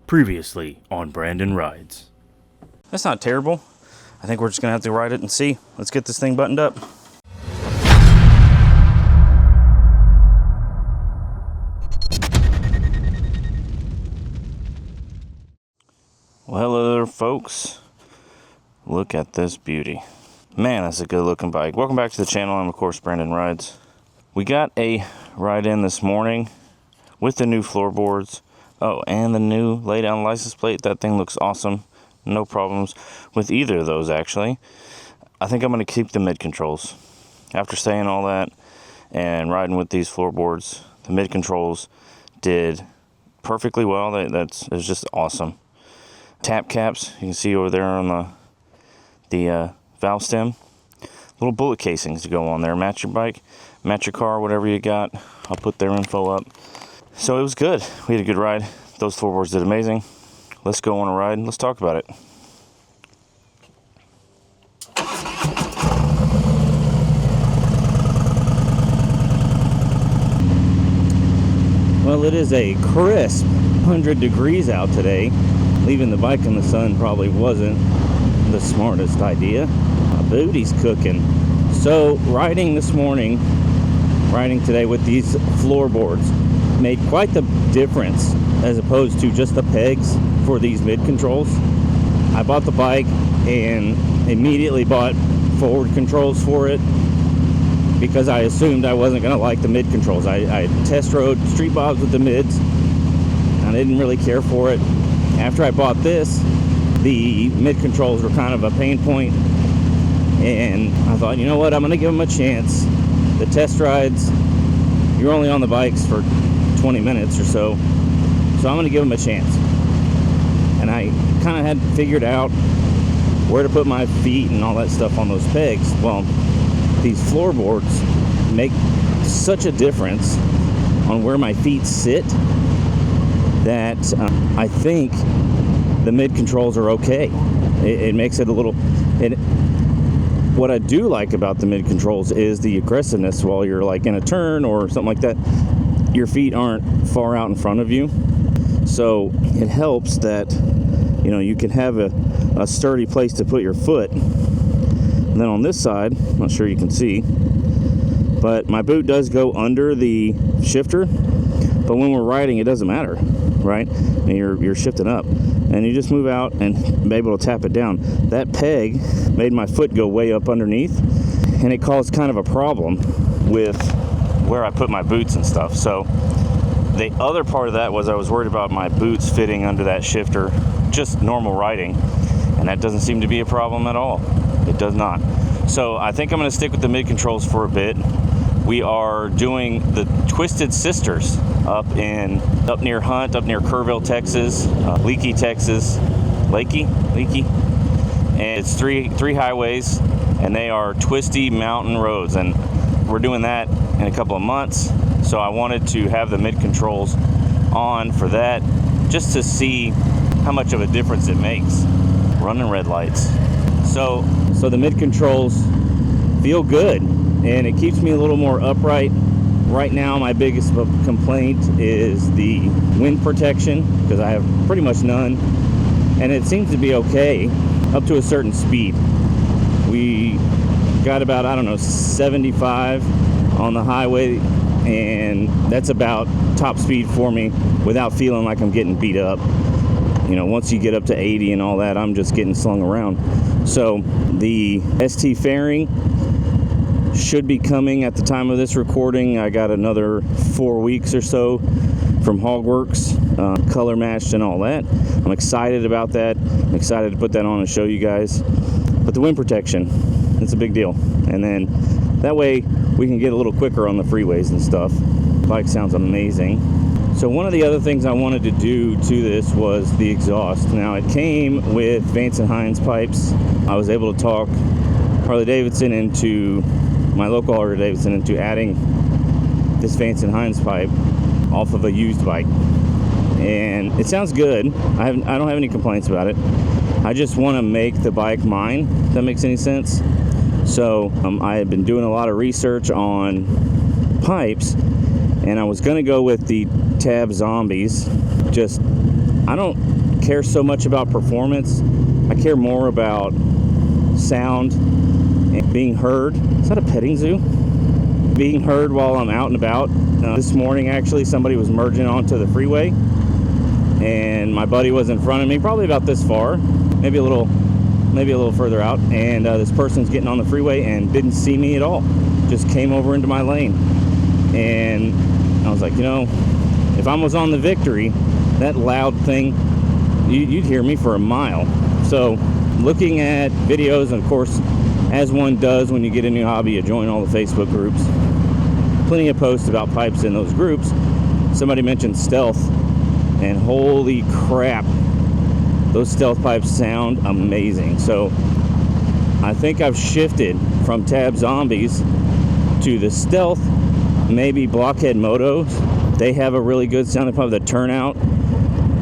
Previously on Brandon.Ridess. That's not terrible. I think we're just going to have to ride it and see. Let's get this thing buttoned up. Well, hello there, folks. Look at this beauty. Man, that's a good looking bike. Welcome back to the channel. I'm, of course, Brandon.Ridess. We got a ride in this morning with the new floorboards. Oh, and the new lay down license plate. That thing looks awesome. No problems with either of those, actually. I think I'm going to keep the mid controls. After saying all that and riding with these floorboards, the mid controls did perfectly well. It's just awesome. Tap caps, you can see over there on the valve stem. Little bullet casings to go on there. Match your bike, match your car, whatever you got. I'll put their info up. So it was good. We had a good ride. Those floorboards did amazing. Let's go on a ride and let's talk about it. Well, it is a crisp 100 degrees out today. Leaving the bike in the sun probably wasn't the smartest idea. My booty's cooking. So riding this morning, riding today with these floorboards made quite the difference as opposed to just the pegs for these mid controls. I bought the bike and immediately bought forward controls for it because I assumed I wasn't going to like the mid controls. I test rode street bobs with the mids and I didn't really care for it. After I bought this, the mid controls were kind of a pain point, and I thought, you know what, I'm going to give them a chance. The test rides, you're only on the bikes for 20 minutes or so I'm going to give them a chance. And I kind of had figured out where to put my feet and all that stuff on those pegs. Well, these floorboards make such a difference on where my feet sit that I think the mid controls are okay. It makes it a little... What I do like about the mid controls is the aggressiveness while you're like in a turn or something like that. Your feet aren't far out in front of you, so it helps that you can have a sturdy place to put your foot. And then on this side, I'm not sure you can see, but my boot does go under the shifter, but when we're riding it doesn't matter, right? And you're shifting up and you just move out and be able to tap it down. That peg made my foot go way up underneath, and it caused kind of a problem with where I put my boots and stuff. So the other part of that was I was worried about my boots fitting under that shifter, just normal riding, and that doesn't seem to be a problem at all. It does not. So I think I'm going to stick with the mid controls for a bit. We are doing the Twisted Sisters up near Hunt, up near Kerrville, Texas, Leakey, Texas, Leakey, and it's three highways, and they are twisty mountain roads, and we're doing that in a couple of months. So I wanted to have the mid controls on for that, just to see how much of a difference it makes. Running red lights. So the mid controls feel good, and it keeps me a little more upright. Right now, my biggest complaint is the wind protection, because I have pretty much none, and it seems to be okay up to a certain speed. We got about, 75 on the highway, and that's about top speed for me without feeling like I'm getting beat up. Once you get up to 80 and all that, I'm just getting slung around. So the ST fairing should be coming at the time of this recording. I got another 4 weeks or so from Hogworks, color matched and all that. I'm excited about that. I'm excited to put that on and show you guys. But the wind protection, it's a big deal. And then that way we can get a little quicker on the freeways and stuff. Bike sounds amazing. So one of the other things I wanted to do to this was the exhaust. Now it came with Vance & Hines pipes. I was able to talk Harley-Davidson into, my local Harley-Davidson, into adding this Vance & Hines pipe off of a used bike. And it sounds good. I don't have any complaints about it. I just want to make the bike mine, if that makes any sense. So I have been doing a lot of research on pipes, and I was going to go with the Tab Zombies, just I don't care so much about performance. I care more about sound and being heard. Is that a petting zoo? Being heard while I'm out and about. This morning, actually, somebody was merging onto the freeway, and my buddy was in front of me, probably about this far, maybe a little further out, and this person's getting on the freeway and didn't see me at all. Just came over into my lane, and I was like, you know, if I was on the Victory, that loud thing, you'd hear me for a mile. So looking at videos, and of course, as one does when you get a new hobby, you join all the Facebook groups. Plenty of posts about pipes in those groups. Somebody mentioned stealth, and holy crap, those stealth pipes sound amazing. So I think I've shifted from Tab Zombies to the stealth, maybe Blockhead Motos. They have a really good sounding pipe. The turnout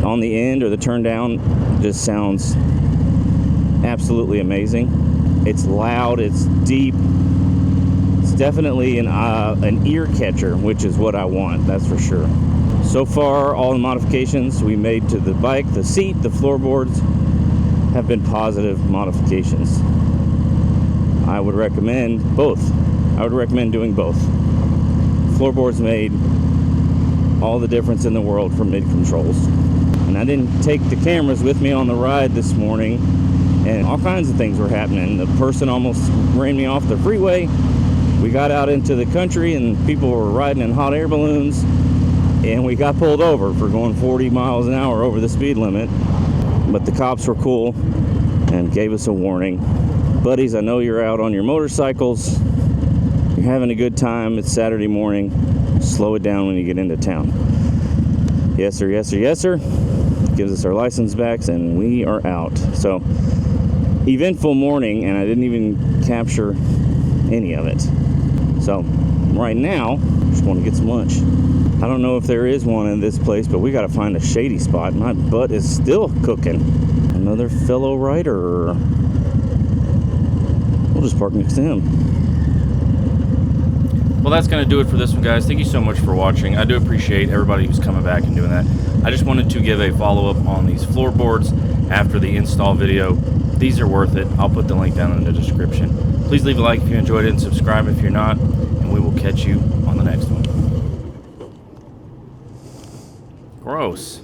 on the end or the turn down just sounds absolutely amazing. It's loud, it's deep. It's definitely an ear catcher, which is what I want, that's for sure. So far, all the modifications we made to the bike, the seat, the floorboards, have been positive modifications. I would recommend both. I would recommend doing both. Floorboards made all the difference in the world for mid controls. And I didn't take the cameras with me on the ride this morning, and all kinds of things were happening. The person almost ran me off the freeway. We got out into the country and people were riding in hot air balloons, and we got pulled over for going 40 miles an hour over the speed limit. But the cops were cool and gave us a warning. Buddies, I know you're out on your motorcycles. You're having a good time. It's Saturday morning. Slow it down when you get into town. Yes, sir, yes, sir, yes, sir. Gives us our license backs, and we are out. So, eventful morning, and I didn't even capture any of it. So, right now, just want to get some lunch. I don't know if there is one in this place, but we got to find a shady spot. My butt is still cooking. Another fellow rider. We'll just park next to him. Well, that's going to do it for this one, guys. Thank you so much for watching. I do appreciate everybody who's coming back and doing that. I just wanted to give a follow-up on these floorboards after the install video. These are worth it. I'll put the link down in the description. Please leave a like if you enjoyed it and subscribe if you're not, and we will catch you on the next one. Gross.